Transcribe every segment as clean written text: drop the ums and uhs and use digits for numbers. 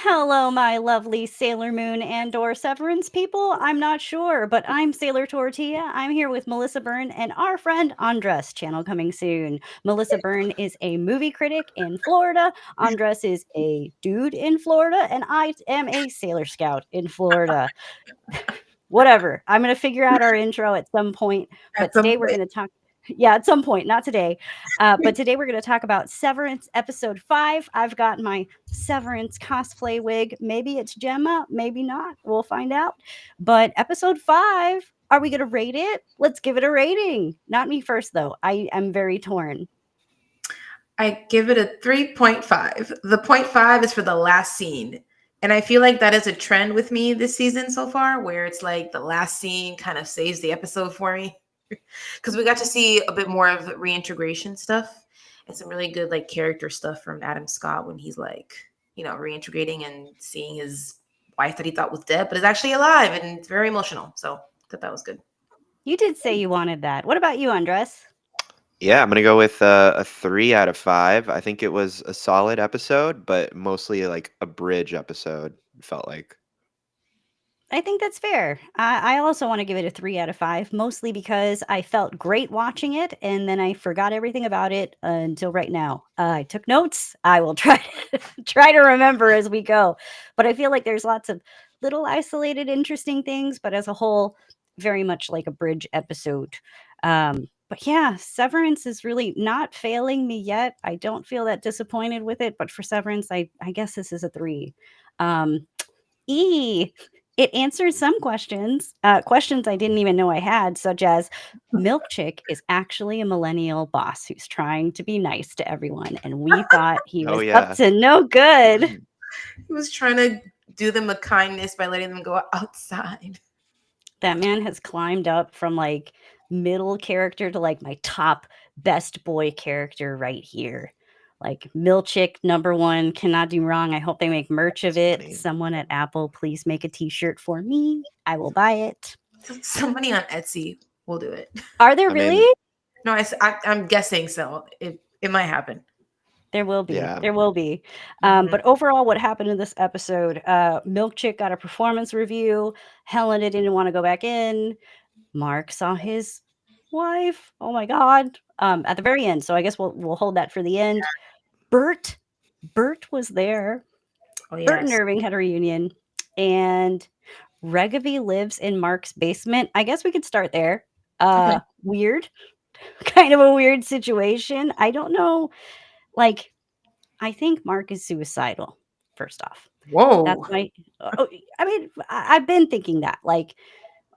Hello, my lovely Sailor Moon and/or Severance people. I'm not sure, but I'm SailorTortilla. I'm here with Melissa Berne and our friend Andres. Channel coming soon. Melissa Berne is a movie critic in Florida. Andres is a dude in Florida, and I am a Sailor Scout in Florida. Whatever. I'm going to figure out our intro at some point, but At some today we're point. going to talk. Yeah, at some point, not today. But today we're going to talk about Severance episode 5. I've got my Severance cosplay wig. Maybe it's Gemma, maybe not. We'll find out. But episode 5, are we going to rate it? Let's give it a rating. Not me first, though. I am very torn. I give it a 3.5. The 0.5 is for the last scene. And I feel like that is a trend with me this season so far, where it's like the last scene kind of saves the episode for me. Because we got to see a bit more of reintegration stuff and some really good like character stuff from Adam Scott when he's like, reintegrating and seeing his wife that he thought was dead, but is actually alive, and it's very emotional. So I thought that was good. You did say you wanted that. What about you, Andres? Yeah, I'm gonna go with a 3 out of 5. I think it was a solid episode, but mostly like a bridge episode. Felt like. I think that's fair. I also want to give it a 3 out of 5, mostly because I felt great watching it, and then I forgot everything about it until right now. I took notes. I will try try to remember as we go, but I feel like there's lots of little isolated, interesting things, but as a whole, very much like a bridge episode. But yeah, Severance is really not failing me yet. I don't feel that disappointed with it, but for Severance, I guess this is a 3. Um, E. It answers some questions I didn't even know I had, such as Milk Chick is actually a millennial boss who's trying to be nice to everyone, and we thought he Oh was up yeah. to no good. He was trying to do them a kindness by letting them go outside. That man has climbed up from like middle character to like my top best boy character right here. Like Milchick #1 cannot do wrong. I hope they make merch of it. Funny. Someone at Apple, please make a t-shirt for me. I will buy it. Somebody on Etsy will do it. Are there I really? mean, No, I'm guessing so. It might happen. There will be. yeah. There will be. Mhm. But overall, what happened in this episode? Milk Chick got a performance review. Helena didn't want to go back in. Mark saw his wife. Oh my god! At the very end. So I guess we'll hold that for the end. Bert was there. Oh Bert and yes. Irving had a reunion, and Regavy lives in Mark's basement. I guess we could start there. Okay. Weird, kind of a weird situation. I don't know. Like, I think Mark is suicidal. First off, that's Whoa. my. I mean, I've been thinking that. Like,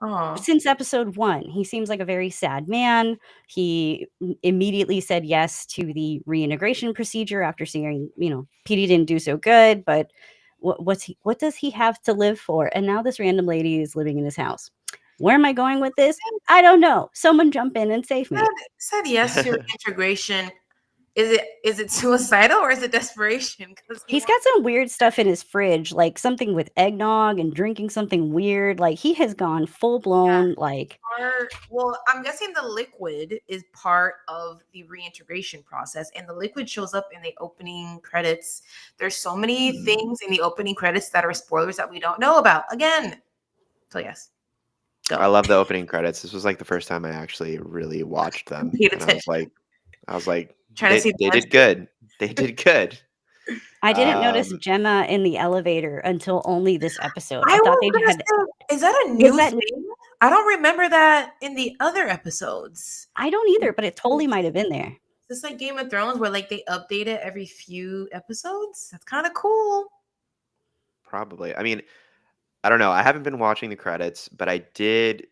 Oh. since episode 1, he seems like a very sad man. He immediately said yes to the reintegration procedure after seeing, Petey didn't do so good, but what does he have to live for? And now this random lady is living in his house. Where am I going with this? I don't know. Someone jump in and save me. Said yes to integration. Is it suicidal or is it desperation? Because he He's wants. got some weird stuff in his fridge, like something with eggnog and drinking something weird. Like he has gone full blown like Well, I'm guessing the liquid is part of the reintegration process, and the liquid shows up in the opening credits. There's so many things in the opening credits that are spoilers that we don't know about. Again, so yes, go. I love the opening credits. This was like the first time I actually really watched them, Paid and attention. I was like, Trying to see they the did good. They did good. I didn't notice Um, Gemma in the elevator until only this episode. I I thought was they gonna had say, is that a was new that thing? I don't remember that in the other episodes. I don't either, but it totally might have been there. Is this like Game of Thrones where like they update it every few episodes? That's kind of cool. Probably. I mean, I don't know. I haven't been watching the credits, but I did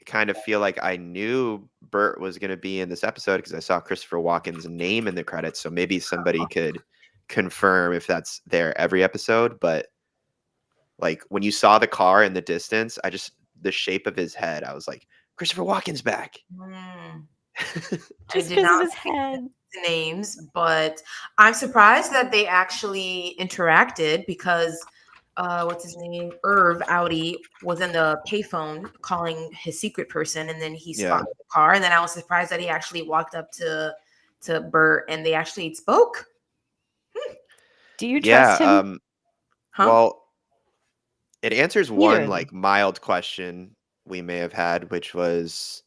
kind of feel like I knew Bert was going to be in this episode because I saw Christopher Walken's name in the credits. So maybe somebody could confirm if that's there every episode. But like when you saw the car in the distance, the shape of his head, I was like, Christopher Walken's back. I Just did because of not his head. see the names, but I'm surprised that they actually interacted because what's his name? Irv Audi was in the payphone calling his secret person, and then he Yeah. spotted the car. And then I was surprised that he actually walked up to Bert and they actually spoke. Do you trust him? Huh? Well, it answers Neither one of them. like mild question we may have had, which was,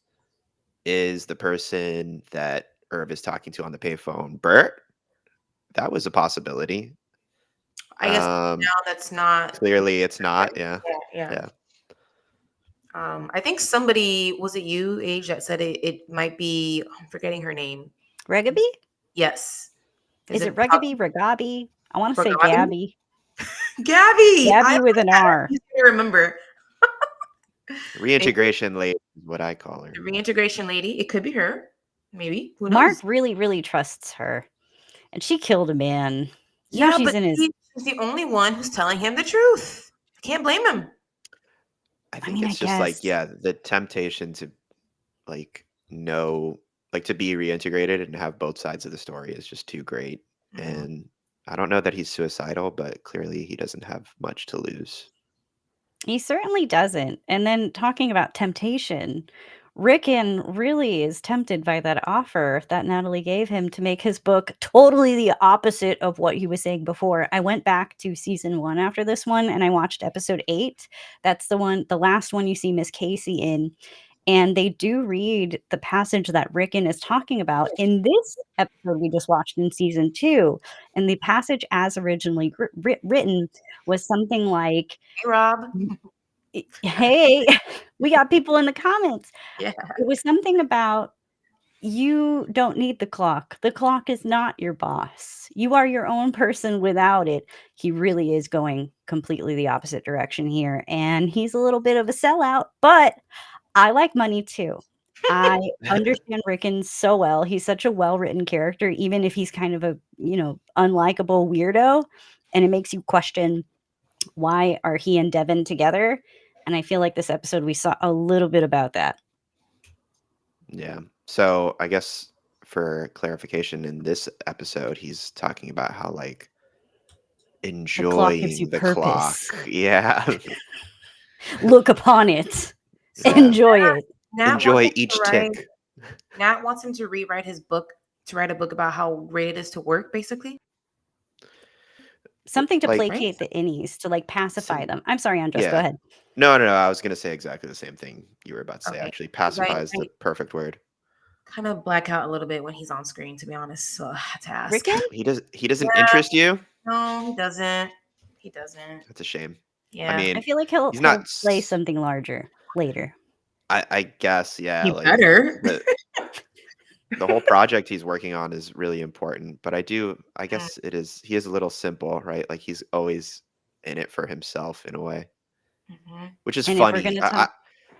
is the person that Irv is talking to on the payphone Bert? That was a possibility. I guess now that's not Clearly it's right. not. Yeah. Yeah. Yeah. I think somebody, was it you, Age, that said it might be, I'm forgetting her name. Regaby? Yes. Is it Regaby? Regabi? I want to say Regabi? Gabby. Gabby. Gabby with an R. You can remember. Reintegration late is what I call her. The reintegration lady. It could be her. Maybe. Who knows? Mark really, really trusts her. And she killed a man. You know Yeah, she's but in his. he's the only one who's telling him the truth. I can't blame him. I I think mean, I it's just like, guess. yeah, the temptation to like know, like to be reintegrated and have both sides of the story is just too great. Mhm. And I don't know that he's suicidal, but clearly he doesn't have much to lose. He certainly doesn't. And then talking about temptation, Rickon really is tempted by that offer that Natalie gave him to make his book totally the opposite of what he was saying before. I went back to season 1 after this one and I watched episode 8. That's the last one you see Miss Casey in. And they do read the passage that Rickon is talking about in this episode we just watched in season 2. And the passage as originally written was something like, Hey, Rob. hey, we got people in the comments. Yeah. It was something about, you don't need the clock. The clock is not your boss. You are your own person without it. He really is going completely the opposite direction here. And he's a little bit of a sellout, but I like money too. I understand Rickon so well. He's such a well-written character, even if he's kind of a, unlikable weirdo. And it makes you question, why are he and Devin together? And I feel like this episode we saw a little bit about that. Yeah. So I guess for clarification, in this episode, he's talking about how like The clock gives you enjoying the clock. purpose. Yeah. Look upon it. So Enjoy it. Nat Enjoy wants him each to write- tick. Nat wants him to rewrite his book, to write a book about how great it is to work, basically. Something to Like- placate the innies, to like pacify Some- them. I'm sorry, Andres, go yeah. ahead. No. I was gonna say exactly the same thing you were about to say. Okay. Actually, pacify is the perfect word. Kind of black out a little bit when he's on screen, to be honest. So I had to ask. Rickon? He doesn't Yeah. interest you. No, he doesn't. He doesn't. That's a shame. Yeah. I mean, I feel like he'll not play s- something larger later. I guess, yeah. He Like better. the whole project he's working on is really important. But I guess he is a little simple, right? Like he's always in it for himself in a way, Mhm. which is And if we're funny. gonna talk,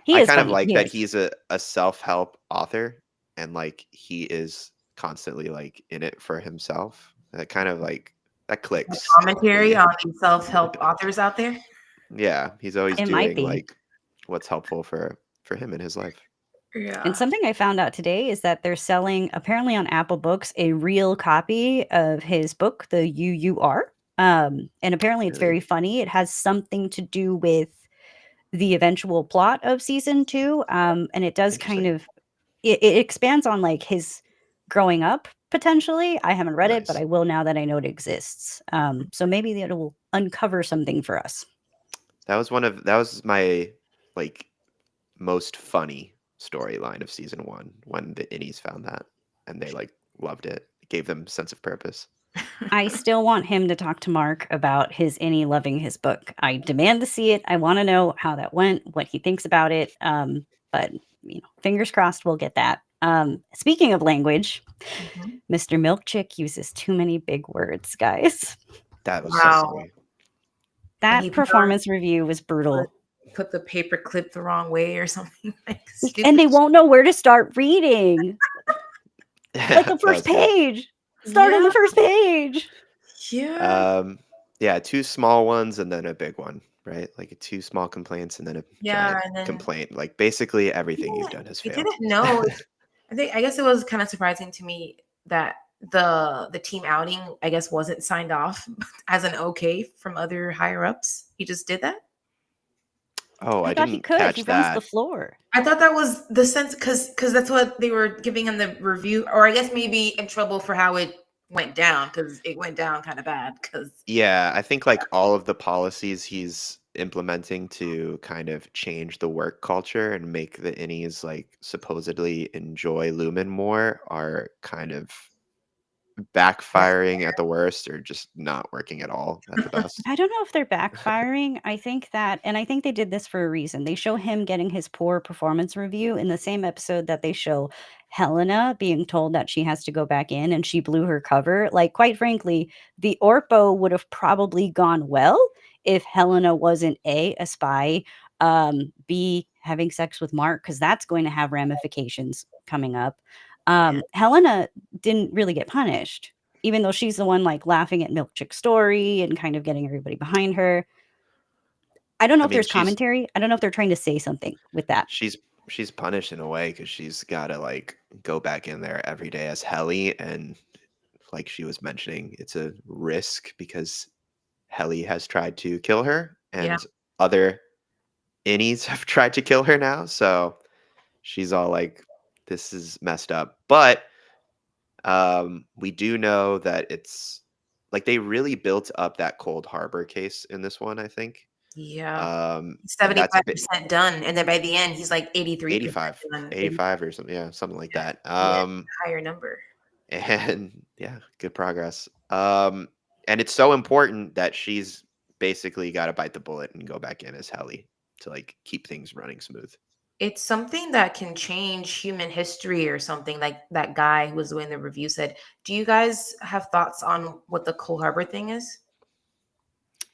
he I is kind of funny. like He that is. he's a self-help author and like he is constantly like in it for himself. That kind of like that clicks. Commentary on these self-help authors out there. Yeah, he's always It might doing be. like what's helpful for him in his life. Yeah. And something I found out today is that they're selling, apparently on Apple Books, a real copy of his book, The UUR. And apparently it's Really? very funny. It has something to do with the eventual plot of season 2. And it does kind Interesting. of, it expands on like his growing up potentially. I haven't read it, but Nice. I will now that I know it exists. So maybe it will uncover something for us. That was my like most funny storyline of season 1 when the innies found that and they like loved it. It gave them sense of purpose. I still want him to talk to Mark about his innie loving his book. I demand to see it. I want to know how that went, what he thinks about it. But fingers crossed we'll get that. Speaking of language, Mhm. Mr. Milkchick uses too many big words, guys. That was Wow. so funny. That he performance review was brutal. Put the paper clip the wrong way or something. Like And they stupid won't know where to start reading. Like the That first was good. page. Start on Yeah. the first page. Yeah. Yeah, 2 small ones and then a big one, right? Like 2 small complaints and then a Yeah, giant and then- complaint. Like basically everything you've Yeah, done has I failed. didn't know. I guess it was kind of surprising to me that the team outing, I guess, wasn't signed off as an okay from other higher ups. He just did that. Oh, I thought he didn't could. catch He runs that. the floor. I thought that was the sense because that's what they were giving him the review, or I guess maybe in trouble for how it went down, because it went down kind of bad. Because Yeah, I think like all of the policies he's implementing to kind of change the work culture and make the innies like supposedly enjoy Lumen more are kind of backfiring at the worst or just not working at all at the best. I don't know if they're backfiring. I think that, and I think they did this for a reason. They show him getting his poor performance review in the same episode that they show Helena being told that she has to go back in and she blew her cover. Like, quite frankly, the Orpo would have probably gone well if Helena wasn't a spy, B, having sex with Mark, because that's going to have ramifications coming up. yeah, Helena didn't really get punished even though she's the one like laughing at Milkchick's story and kind of getting everybody behind her. I don't know I if mean, there's commentary. I don't know if they're trying to say something with that. she's she's punished in a way because she's got to like go back in there every day as Helly, and like she was mentioning, it's a risk because Helly has tried to kill her, yeah. and other innies have tried to kill her now. So she's all like, "This is messed up." But we do know that it's like they really built up that Cold Harbor case in this one. I think, Yeah. and that's a bit 75% done. And then by the end, he's like 83% 85, done. 85 or something. Yeah, something like that. Yeah, higher number. And yeah, good progress. And it's so important that she's basically got to bite the bullet and go back in as Helly to like keep things running smooth. It's something that can change human history or something, like that guy who was doing the review said. Do you guys have thoughts on what the Coal Harbor thing is?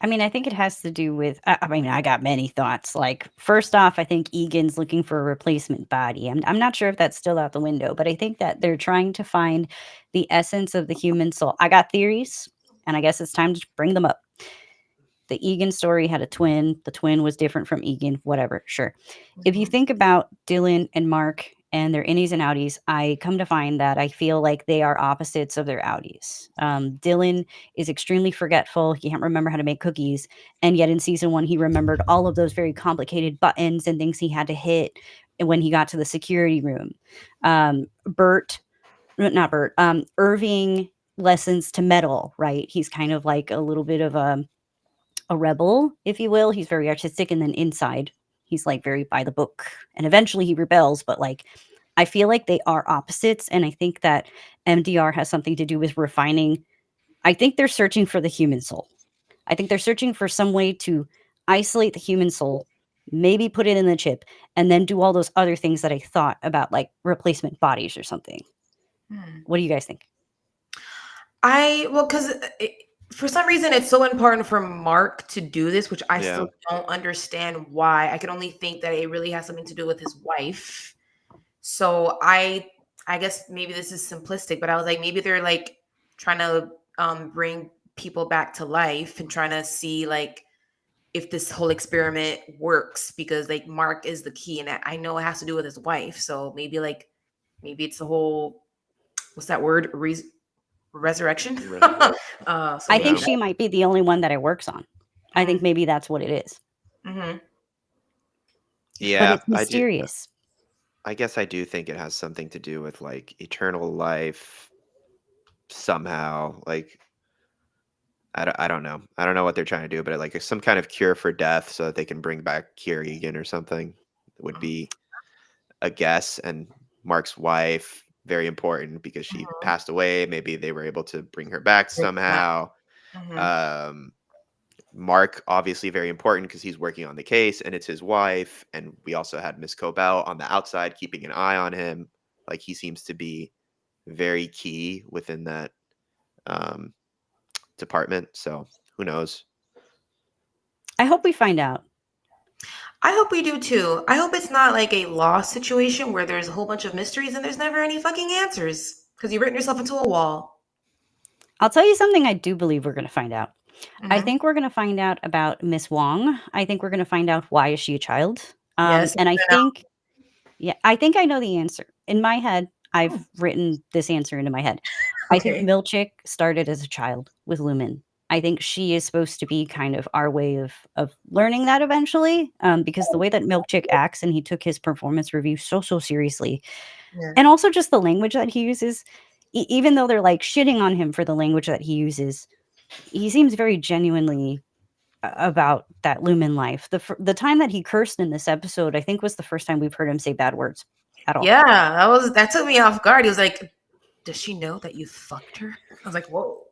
I mean, I think it has to do with. I mean, I got many thoughts. Like, first off, I think Egan's looking for a replacement body. I'm not sure if that's still out the window, but I think that they're trying to find the essence of the human soul. I got theories, and I guess it's time to bring them up. The Egan story had a twin. The twin was different from Egan, whatever, sure. If you Mhm. think about Dylan and Mark and their innies and outies, I come to find that I feel like they are opposites of their outies. Dylan is extremely forgetful. He can't remember how to make cookies. And yet in season one, he remembered all of those very complicated buttons and things he had to hit when he got to the security room. Bert, not Bert, Irving lessons to meddle, right? He's kind of like a little bit of a rebel, if you will. He's very artistic, and then inside, he's like very by the book. And eventually he rebels, but like I feel like they are opposites, and I think that MDR has something to do with refining. I think they're searching for the human soul. I think they're searching for some way to isolate the human soul, maybe put it in the chip, and then do all those other things that I thought about, like replacement bodies or something. Hmm. What do you guys think? Well, because for some reason it's so important for Mark to do this, which I Yeah. still don't understand why. I can only think that it really has something to do with his wife. So I guess maybe this is simplistic, but I was like, maybe they're like trying to bring people back to life and trying to see like if this whole experiment works, because like Mark is the key, and I know it has to do with his wife. So maybe it's the whole, what's that word? Resurrection. So I maybe think Yeah. she might be the only one that it works on. I think maybe that's what it is. Mm-hmm. But Yeah, it's mysterious. I guess I do think it has something to do with like eternal life somehow. Like I don't know. I don't know what they're trying to do, but like some kind of cure for death so that they can bring back Kieran or something would be a guess. And Mark's wife, very important because she passed away. Maybe they were able to bring her back somehow. Mm-hmm. Um, Mark, obviously very important because he's working on the case and it's his wife. And we also had Miss Cobell on the outside keeping an eye on him. Like he seems to be very key within that um, department. So who knows? I hope we find out. I hope we do too. I hope it's not like a lost situation where there's a whole bunch of mysteries and there's never any fucking answers because you've written yourself into a wall. I'll tell you something I do believe we're going to find out. I Mhm. think we're going to find out about Miss Wong. I think we're going to find out why is she a child. Yes. And I think, yeah, I think I know the answer. In my head, I've Oh. written this answer into my head. I think Okay. Milchick started as a child with Lumen. I think she is supposed to be kind of our way of learning that eventually, because the way that Milkchick acts, and he took his performance review so seriously, Yeah. and also just the language that he uses. even though they're like shitting on him for the language that he uses, he seems very genuinely about that Lumen life. The time that he cursed in this episode, I think, was the first time we've heard him say bad words at all. Yeah, that took me off guard. He was like, "Does she know that you fucked her?" I was like, "Whoa."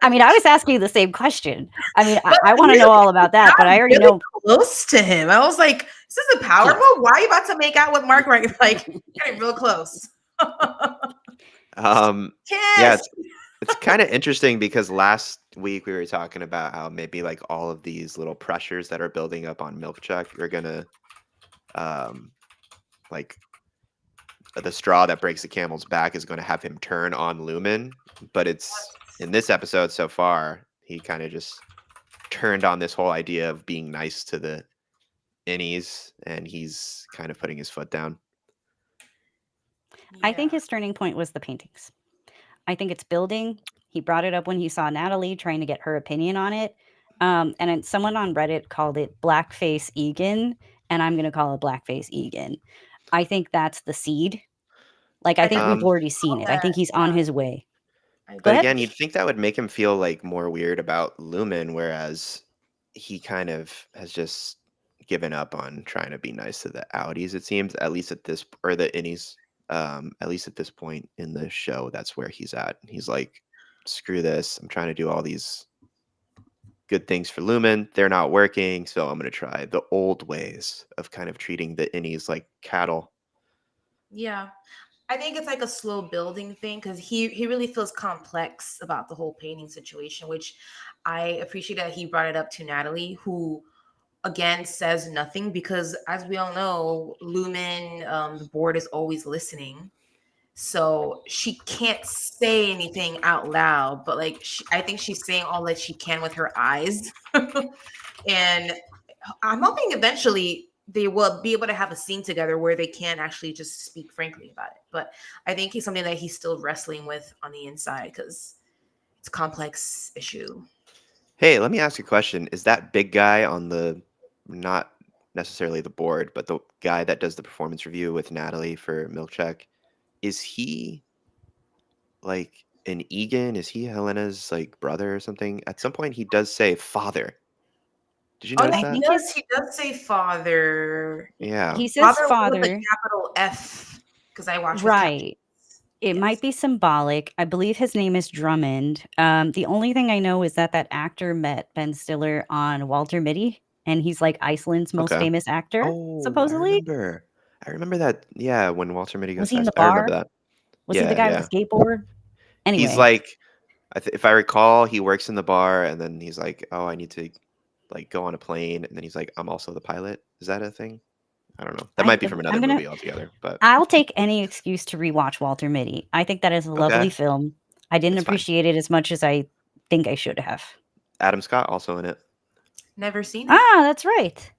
I mean, I was asking the same question. I mean, But I want to you know all about that, but I already really know. close to him. I was like, "Is this a power Yeah. move? Why are you about to make out with Mark? Right, like getting real close." Yeah, Kiss. it's kind of interesting because last week we were talking about how maybe like all of these little pressures that are building up on Milkchuck are gonna like the straw that breaks the camel's back is going to have him turn on Lumen, but it's in this episode so far he kind of just turned on this whole idea of being nice to the innies, and he's kind of putting his foot down. I think his turning point was the paintings. I think it's building. He brought it up when he saw Natalie trying to get her opinion on it. And then someone on Reddit called it blackface Egan, and I'm going to call it blackface Egan. I think that's the seed. Like, I think we've already seen it. I think he's on his way. Go But ahead. again, you'd think that would make him feel like more weird about Lumen, whereas he kind of has just given up on trying to be nice to the outies, it seems, at least at this, or the innies, at least at this point in the show. That's where he's at. He's like, screw this, I'm trying to do all these good things for Lumen, they're not working, so I'm going to try the old ways of kind of treating the innies like cattle. Yeah. I think it's like a slow building thing because he really feels complex about the whole painting situation, which I appreciate that he brought it up to Natalie, who again says nothing because, as we all know, Lumen, the board is always listening, so she can't say anything out loud. But like, I think she's saying all that she can with her eyes, and I'm hoping eventually they will be able to have a scene together where they can actually just speak frankly about it. But I think it's something that he's still wrestling with on the inside because it's a complex issue. Hey, let me ask you a question. Is that big guy on the, not necessarily the board, but the guy that does the performance review with Natalie for Milkcheck, is he like an Egan? Is he Helena's like brother or something? At some point he does say father. Did you Oh, notice I that? think he does say father. Yeah. he says Father with a father. capital F because I watch with capital. Right. It Yes. might be symbolic. I believe his name is Drummond. The only thing I know is that that actor met Ben Stiller on Walter Mitty, and he's like Iceland's most Okay. famous actor, Oh, I supposedly. remember. I remember that. Yeah, when Walter Mitty Was goes he in fast. the I remember bar? that. Was he the Yeah, guy yeah. with the skateboard? He's Anyway, like, if I recall, he works in the bar, and then he's like, "Oh, I need to like go on a plane," and then he's like, "I'm also the pilot." Is that a thing? I don't know. That might be from another I'm gonna. movie altogether. But I'll take any excuse to rewatch Walter Mitty. I think that is a lovely okay, film. I didn't it's fine. appreciate it as much as I think I should have. Adam Scott also in it. Never seen it. Ah, that's right.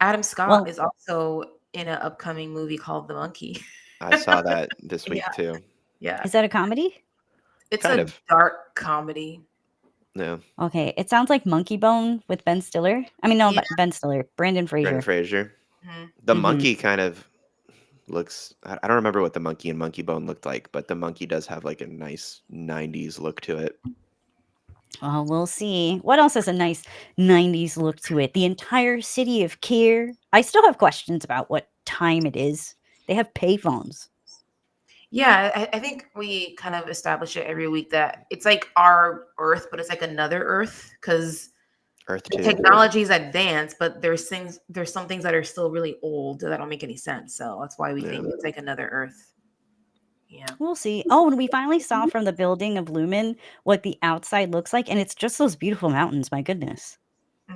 Adam Scott Well, is also in an upcoming movie called The Monkey. I saw that this week Yeah. too. Yeah. is that a comedy? It's Kind a of. dark comedy. No, Okay, it sounds like Monkey Bone with Ben Stiller. I mean, no, Yeah. Ben Stiller, Brandon Brendan Fraser. Fraser. Mhm. The Mhm. monkey kind of looks. I don't remember what the monkey and Monkey Bone looked like, but the monkey does have like a nice '90s look to it. Well, we'll see. What else has a nice 90s look to it? The entire city of Kier. I still have questions about what time it is. They have payphones. Yeah, I think we kind of establish it every week that it's like our Earth, but it's like another Earth because Earth the 2. technology is advanced, but there's some things that are still really old that don't make any sense. So that's why we Yeah. think it's like another Earth. Yeah. We'll see. Oh, and we finally saw from the building of Lumen what the outside looks like, and it's just those beautiful mountains. My goodness.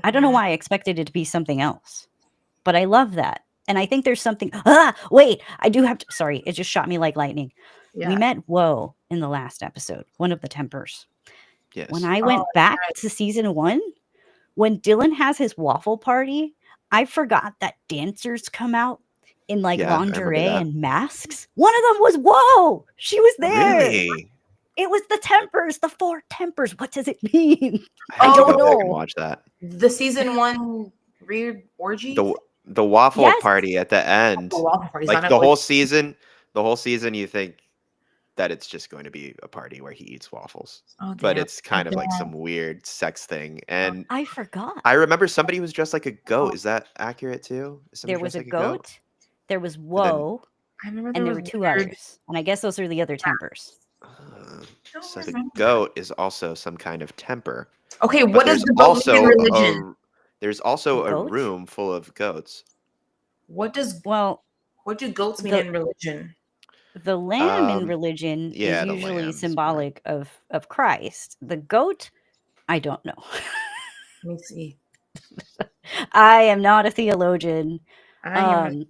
I don't know Mhm. why I expected it to be something else, but I love that. And I think there's something. Ah, wait, I do have to. Sorry, it just shot me like lightning. We Yeah. met Woe in the last episode, one of the Tempers. When Yes. I Oh, went back right. to season 1, when Dylan has his waffle party, I forgot that dancers come out in like Yeah, I remember lingerie that. and masks. One of them was Woe. She was there. Really? It was the Tempers, the 4 Tempers. What does it mean? I have to don't go back and know. watch that. The season 1 weird orgy. The waffle Yes. party at the end. The waffle party's Like not the an whole orgy. season, you think that it's just going to be a party where he eats waffles. Oh But damn. it's kind of like some weird sex thing. And I forgot. I remember somebody was dressed like a goat. Is that accurate too? Is somebody There was dressed a like a goat? goat, there was And then Woe, I remember and there there was were two weird. others. And I guess those are the other tempers. Don't so the remember. goat is also some kind of temper. Okay, But what does there's the goat mean in also religion? there's also The a goat? room full of goats. What Well, do goats mean the in religion? the lamb in Um, religion is yeah, the usually lamb's fine. symbolic of Christ. The goat, I don't know. Let me see. I am not a theologian. I am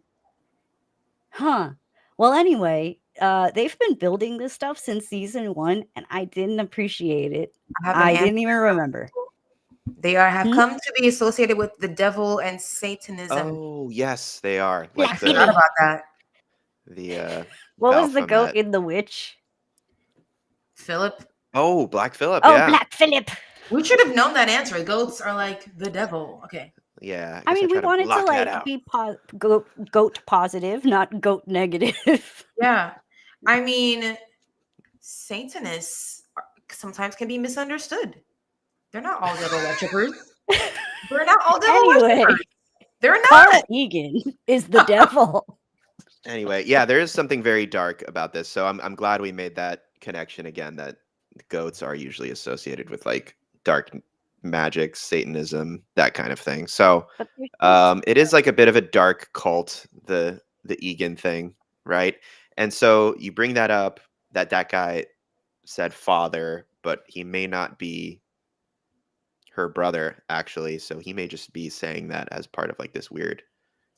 Well, anyway, they've been building this stuff since season 1, and I didn't appreciate it. I have an I answer. didn't even remember. They have Hmm? come to be associated with the devil and Satanism. Oh yes, they are. Black Like Forgot Phillip. about that. the What was the goat Baphomet. in The Witch? Philip. Oh, Black Phillip. Oh, Yeah, Black Phillip. We should have known that answer. Goats are like the devil. Okay. yeah. I I guess I mean, we try to wanted to block that out. be goat positive, not goat negative. Yeah. I mean, Satanists sometimes can be misunderstood. They're not all devil worshippers. They're not all devil Anyway, worshippers. They're Carl not. Egan is the devil. Anyway, yeah, there is something very dark about this. So I'm glad we made that connection again. That goats are usually associated with like dark magic, Satanism, that kind of thing. So But they're supposed it is like a bit of a dark cult, the Egan thing, right? And so you bring that up that guy said father, but he may not be her brother actually. So he may just be saying that as part of like this weird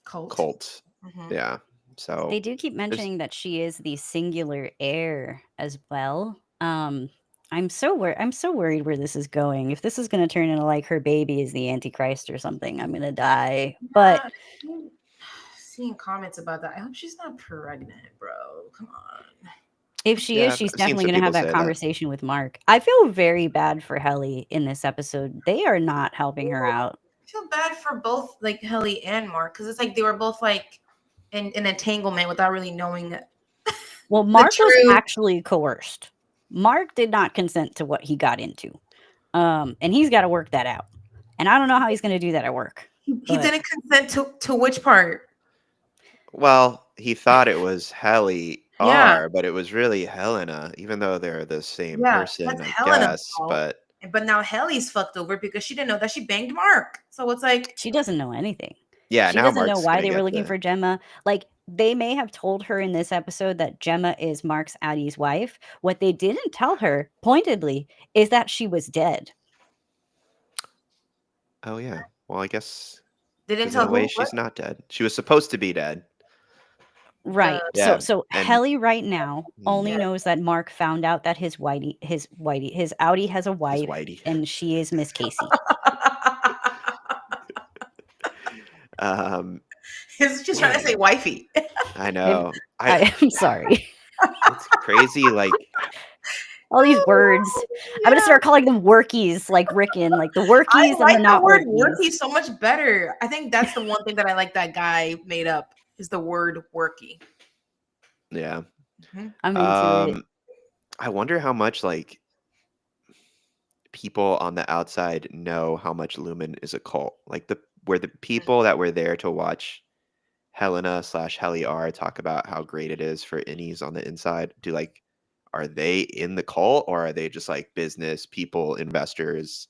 cult. Mhm. Yeah. So They do keep mentioning that she is the singular heir as well. I'm so worried where this is going. If this is going to turn into like her baby is the Antichrist or something, I'm going to die. But Seeing comments about that, I hope she's not pregnant, bro. Come on. if she Yeah, is, I've she's seen definitely some going to have people that say that. conversation with Mark. I feel very bad for Helly in this episode. They are not helping her out. I feel bad for both like Helly and Mark because it's like they were both like in an entanglement without really knowing. Well, Mark was truth. actually coerced. Mark did not consent to what he got into. And he's got to work that out. And I don't know how he's going to do that at work. He But didn't consent to which part? Well, he thought it was Helly Yeah. R, but it was really Helena, even though they're the same Yeah, person, that's I Helena's guess. fault. But now Helly's fucked over because she didn't know that she banged Mark. So it's like she doesn't know anything. Yeah, She now doesn't know Mark's why gonna they were get looking for Gemma. Like, they may have told her in this episode that Gemma is Mark's Addie's wife. What they didn't tell her pointedly is that she was dead. Oh yeah. Well, I guess they didn't 'cause in tell a way who. she's not dead. She was supposed to be dead. Right. Yeah, So and Helly right now only Yeah. knows that Mark found out that his Audi has a his wife, Whitey. and she is Miss Casey. He's just trying to say wifey. I know. I am sorry. It's crazy. Like All these words. I'm gonna start calling them workies, like Rickon, like the workies I and like the the not word workies. worky so much better. I think that's the one thing that I like that guy made up is the word worky. yeah. I'm into it. I wonder how much like people on the outside know how much Lumen is a cult. Like the people that were there to watch Helena / Helly R talk about how great it is for innies on the inside. Are they in the cult, or are they just like business people, investors,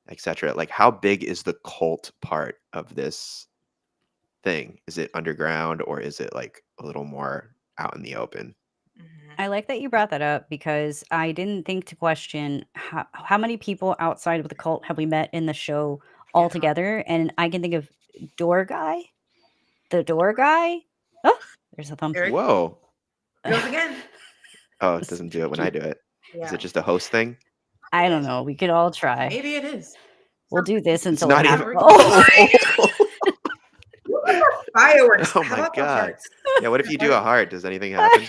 etc.? Like, how big is the cult part of this thing? Is it underground, or is it like a little more out in the open? I like that you brought that up because I didn't think to question how many people outside of the cult have we met in the show altogether. And I can think of the door guy. Oh, there's a thumb. Whoa. Goes again. Oh, it doesn't do it when I do it. Is it just a host thing? I don't know. We could all try. Maybe it is. We'll do this It's until not it even. happens. Oh, Fireworks. Oh How my about the god. hearts? Yeah, what if you do a heart? Does anything happen?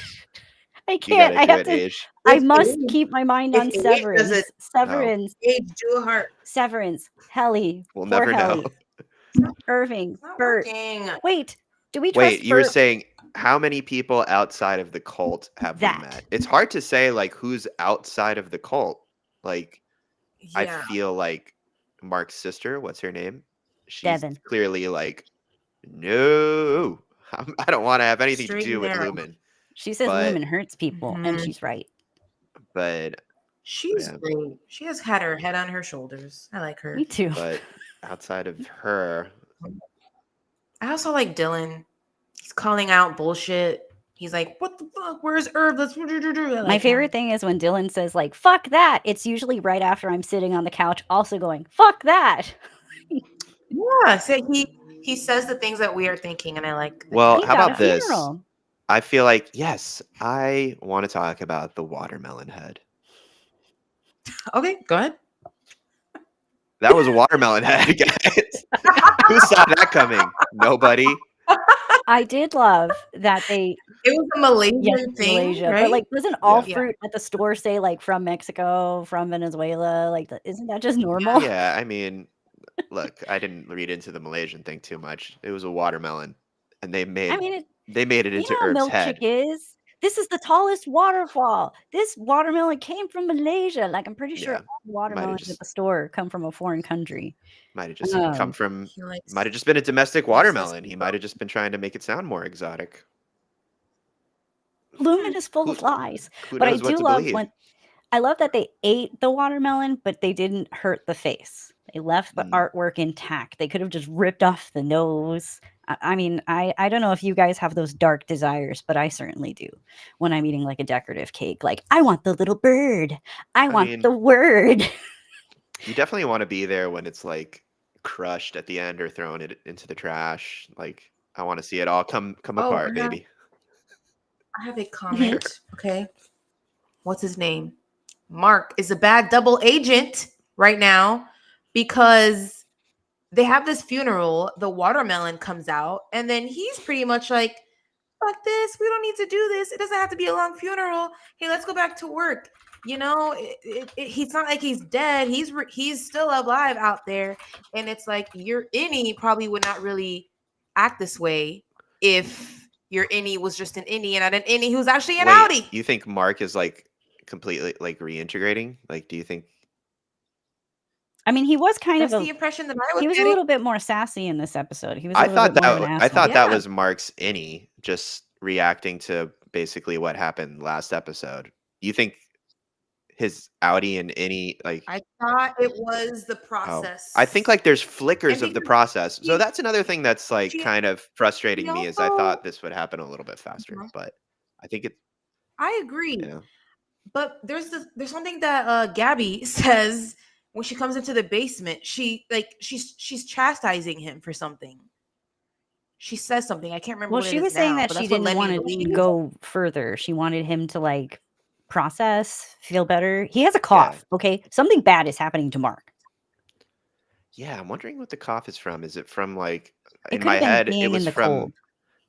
I You can't. gotta I do have it, to. Age. I must keep my mind on If Age does it- Severance. Age, do a heart. Severance. Helly. We'll Poor never Helly. know. Irving. It's not Bert. working. Wait. Do we trust Wait, you were Bert? saying how many people outside of the cult have we That. met? It's hard to say like who's outside of the cult. Like I Yeah. feel like Mark's sister, what's her name? She's Devin. clearly like, no, I don't want to have anything to Straight do and with narrow. Lumen. She says But Lumen hurts people, and Mhm. she's right. but She's yeah, great. She has had her head on her shoulders. I like her. Me too. but outside of her, I also like Dylan. He's calling out bullshit. He's like, "What the fuck? Where's Herb? Let's." I My like favorite him. thing is when Dylan says like "fuck that." It's usually right after I'm sitting on the couch, also going "fuck that." Yeah, so he says the things that we are thinking, and I like that. well, He's how got a about this? funeral. I feel like yes, I want to talk about the watermelon head. Okay, go ahead. That was a watermelon head, guys. Who saw that coming? Nobody. I did love that they It was a Malaysian yes, thing, Malaysia, right? but like, doesn't all Yeah. fruit at the store say like from Mexico, from Venezuela? Like, isn't that just normal? Yeah, I mean, look, I didn't read into the Malaysian thing too much. It was a watermelon, and I mean, it, they made it you into know, how Herb's milk chick head. is. This is the tallest waterfall. This watermelon came from Malaysia. Like, I'm pretty sure Yeah, all the might have watermelons at just the store come from a foreign country. come Um, from He likes might have just been a domestic likes his watermelon. He people. might have just been trying to make it sound more exotic. Lumen is full Who of lies, who but I knows what do to love believe? when I love that they ate the watermelon, but they didn't hurt the face. They left the Mm, artwork intact. They could have just ripped off the nose. I mean, I don't know if you guys have those dark desires, but I certainly do. When I'm eating like a decorative cake, like I want the little bird. I I want mean, the word. you definitely want to be there when it's like crushed at the end or thrown it into the trash. Like I want to see it all come Oh, apart, baby. I have a Mhm. comment. Okay, what's his name? Mark is a bad double agent right now because they have this funeral. The watermelon comes out, and then he's pretty much like, "Fuck this! We don't need to do this. It doesn't have to be a long funeral. Hey, let's go back to work." You know, he's not like he's dead. He's still alive out there, and it's like your innie probably would not really act this way if your innie was just an innie and not an innie who's actually an Wait, outie. you think Mark is like completely like reintegrating? Like, do you think? I mean, he was kind of That's the impression that I was he was a getting. little bit more sassy in this episode. He was a little bit more of an I asshole. thought that Yeah. was Mark's innie just reacting to basically what happened last episode. You think his outie and innie like I thought it was the oh, process. I think like there's And flickers of the because process. So she, that's another thing that's like she, kind of she frustrating me is I also, thought this would happen a little bit faster, Mhm. but I think it I agree. you know. But there's something that Gabby says when she comes into the basement. She's chastising him for something. She says something. I can't remember Well, what it she is was saying now, that but she that's what didn't led me to want to believe. go further. She wanted him to like process, feel better. He has a Yeah. cough, okay? Something bad is happening to Mark. Yeah, I'm wondering what the cough is from. Is it from like It in could my have been head it being in was the from cold.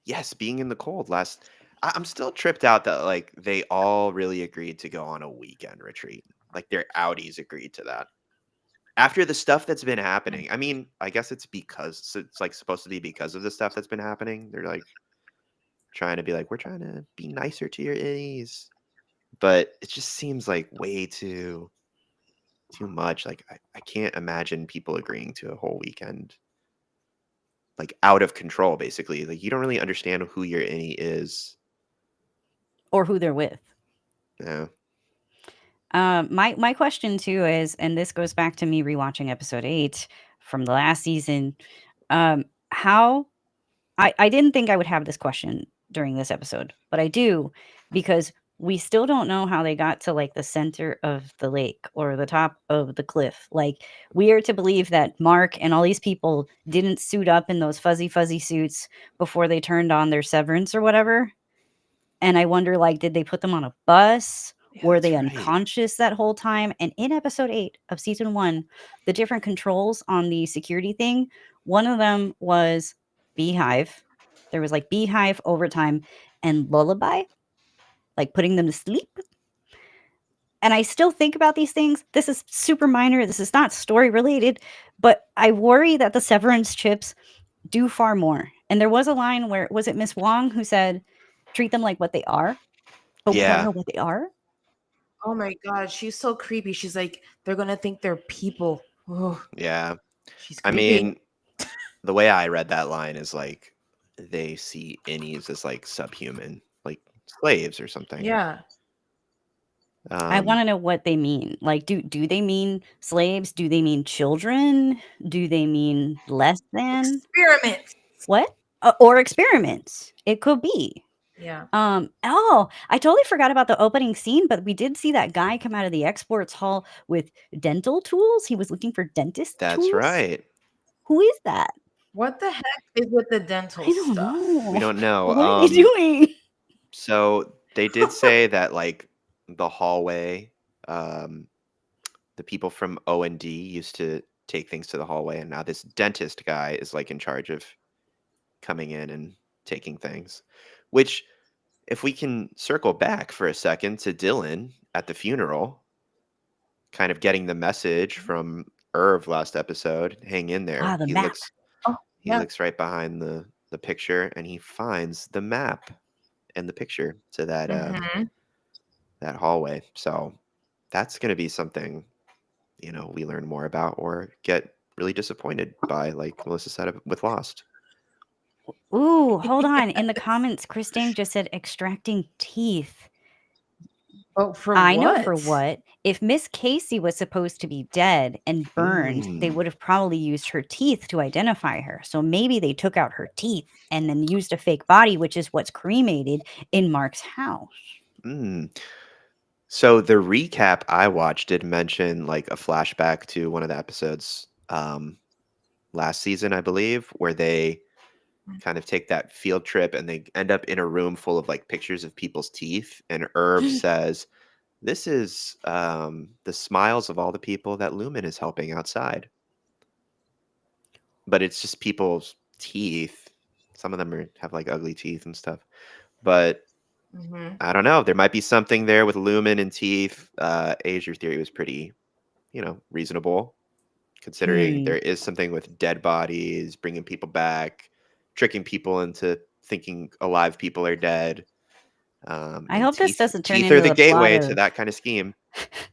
yes, being in the cold last I'm still tripped out that like they all really agreed to go on a weekend retreat. Like their outies agreed to that. After the stuff that's been happening. I mean, I guess it's because so it's like supposed to be because of the stuff that's been happening. They're like trying to be like, we're trying to be nicer to your innies. But it just seems like way too much. Like I can't imagine people agreeing to a whole weekend like out of control, basically. Like you don't really understand who your innie is. Or who they're with. Yeah. My question too is, and this goes back to me rewatching episode 8 from the last season. How I didn't think I would have this question during this episode, but I do because we still don't know how they got to like the center of the lake or the top of the cliff. Like we are to believe that Mark and all these people didn't suit up in those fuzzy suits before they turned on their severance or whatever. And I wonder, like, did they put them on a bus? Yeah, Were that's they right. unconscious that whole time? And in episode 8 of season 1, the different controls on the security thing, one of them was beehive. There was like beehive, overtime, and lullaby, like putting them to sleep. And I still think about these things. This is super minor. This is not story related, but I worry that the severance chips do far more. And there was a line where, was it Miss Wong who said, treat them like what they are, but we don't Yeah. know what they are. Oh my god, she's so creepy. She's like, they're gonna think they're people. Oh, Yeah. she's I creepy. mean, the way I read that line is like they see innies as like subhuman, like slaves or something. Yeah. I Um, want to know what they mean. Like, do they mean slaves? Do they mean children? Do they mean less than? Experiments. What? Or experiments? It could be. Yeah. Oh, I totally forgot about the opening scene, but we did see that guy come out of the exports hall with dental tools. He was looking for dentist that's tools. right. Who is that? What the heck is with the dental I don't stuff? We know. don't know. What are they doing? So they did say that like the hallway, um, the people from O&D used to take things to the hallway, and now this dentist guy is like in charge of coming in and taking things. Which, if we can circle back for a second to Dylan at the funeral, kind of getting the message from Irv last episode, hang in there. Ah, the He map. looks Oh, he yeah. looks right behind the picture, and he finds the map and the picture to that Mm-hmm. that hallway. So that's going to be something, we learn more about or get really disappointed by, like Melissa said with Lost. Ooh, hold on. In the comments, Christine just said extracting teeth. Oh, for I know what? for what. If Miss Casey was supposed to be dead and burned, they would have probably used her teeth to identify her. So maybe they took out her teeth and then used a fake body, which is what's cremated in Mark's house. Mm. So the recap I watched did mention like a flashback to one of the episodes last season, I believe, where they kind of take that field trip and they end up in a room full of like pictures of people's teeth. And Irv says, "This is the smiles of all the people that Lumen is helping outside." But it's just people's teeth. Some of them have like ugly teeth and stuff. But Mm-hmm. I don't know. There might be something there with Lumen and teeth. Asia's theory was pretty, reasonable, considering Hmm. there is something with dead bodies, bringing people back, tricking people into thinking alive people are dead. I And hope this teeth doesn't turn teeth are into the the plot gateway to of that kind of scheme.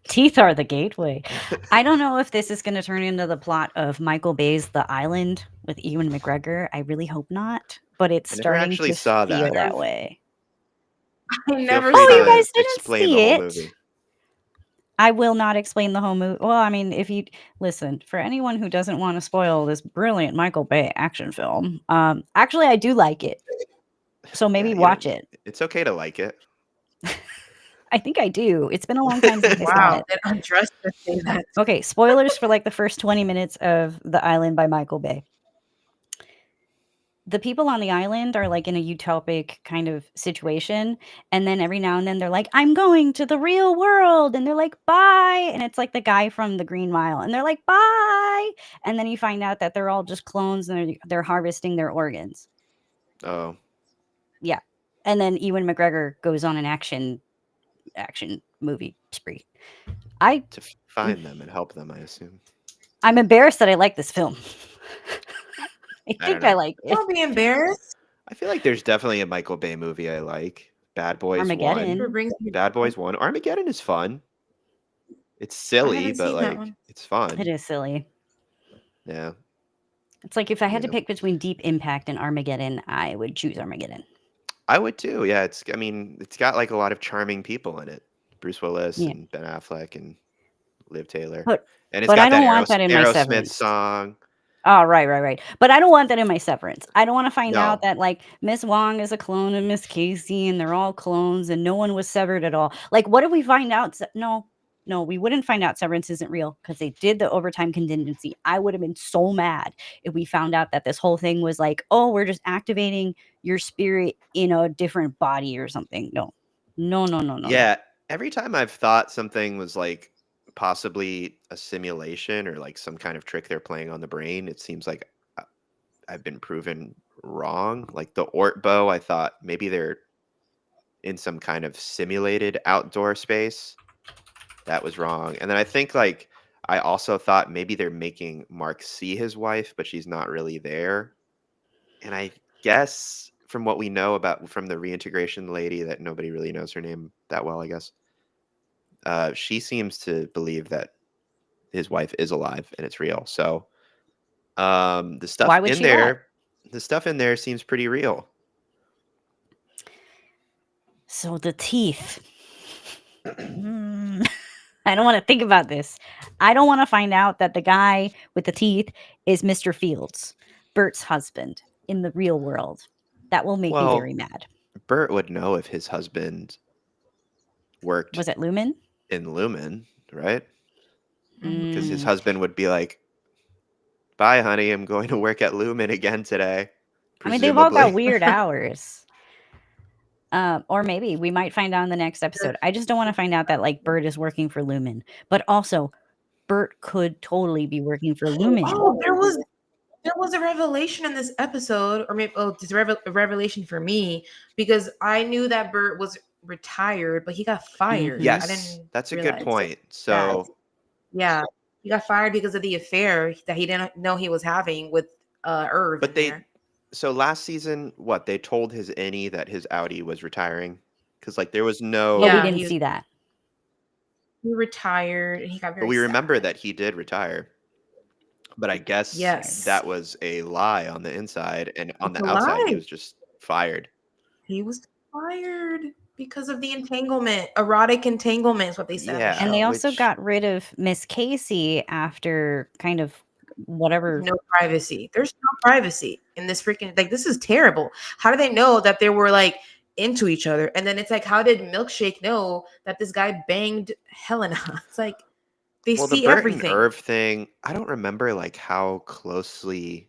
teeth are the gateway. I don't know if this is going to turn into the plot of Michael Bay's The Island with Ewan McGregor. I really hope not, but it's I never starting actually to saw feel that. that way. I Feel never free Oh, saw you it. to guys didn't explain the see whole it? movie. I will not explain the whole movie. Well, I mean, if you listen, for anyone who doesn't want to spoil this brilliant Michael Bay action film, actually, I do like it. So Yeah, maybe you watch don't. it. It's okay to like it. I think I do. It's been a long time since I saw Wow, it. that undressed to say that. Okay, spoilers for like the first 20 minutes of The Island by Michael Bay. The people on the island are like in a utopic kind of situation, and then every now and then they're like, I'm going to the real world, and they're like, bye, and it's like the guy from the Green Mile, and they're like, bye, and then you find out that they're all just clones and they're harvesting their organs. Oh, Yeah, and then Ewan McGregor goes on an action movie spree. to find them and help them, I assume. I'm embarrassed that I like this film. I I don't think I know. like it. Don't be embarrassed. I feel like there's definitely a Michael Bay movie I like. Bad Boys 1. Never Armageddon. brings me Bad joy. Boys 1. Armageddon is fun. It's I silly, haven't but seen that like one. it's It fun. is silly. Yeah. It's like if I had to Yeah. pick between Deep Impact and Armageddon, I would choose Armageddon. I would too. Yeah, it's got like a lot of charming people in it. Bruce Willis Yeah. and Ben Affleck and Liv Taylor. But And it's but I got that don't want that in my Aerosmith Severance. song. Oh, right. But I don't want that in my Severance. I don't want to find out No. that like Miss Wong is a clone of Miss Casey and they're all clones and no one was severed at all. Like, what if we find out? No, we wouldn't find out Severance isn't real because they did the overtime contingency. I would have been so mad if we found out that this whole thing was like, oh, we're just activating your spirit in a different body or something. No. Yeah, every time I've thought something was like possibly a simulation or like some kind of trick they're playing on the brain, it seems like I've been proven wrong. Like the Ort bow, I thought maybe they're in some kind of simulated outdoor space. That was wrong. And then I think like I also thought maybe they're making Mark see his wife, but she's not really there. And I guess from what we know about from the reintegration lady that nobody really knows her name that well, I guess. She seems to believe that his wife is alive and it's real. So the stuff Why would in she not? there, the stuff in there seems pretty real. So the teeth. I don't want to think about this. I don't want to find out that the guy with the teeth is Mr. Fields, Bert's husband in the real world. That will make me very Well, mad. Bert would know if his husband worked Was it Lumen? in Lumen, right? Because his Mm. husband would be like, "Bye, honey. I'm going to work at Lumen again today." I mean, they've all got Presumably. weird hours. Or maybe we might find out in the next episode. I just don't want to find out that like Bert is working for Lumen. But also, Bert could totally be working for Lumen. Oh, there was a revelation in this episode, or maybe it's a revelation for me, because I knew that Bert was retired, but he got fired. Mhm. I Yes, didn't that's a good realize point. that. So, Yeah, he got fired because of the affair that he didn't know he was having with Irv but in they, there. so last season, what they told his innie that his Audi was retiring because like there was no, But we Yeah, didn't see that. he retired and he got but very we remember sad. that he did retire. But I guess Yes, that was a lie on the inside, and on it's a the outside, he lie. was just fired. He was fired because of the entanglement, erotic entanglement is what they said in the Yeah, And they show. also which, got rid of Miss Casey after kind of whatever. No privacy. There's no privacy in this freaking, like, this is terrible. How do they know that they were like into each other? And then it's like, how did Milkshake know that this guy banged Helena? It's like they well, the see Bert and everything. Irv thing, I don't remember like how closely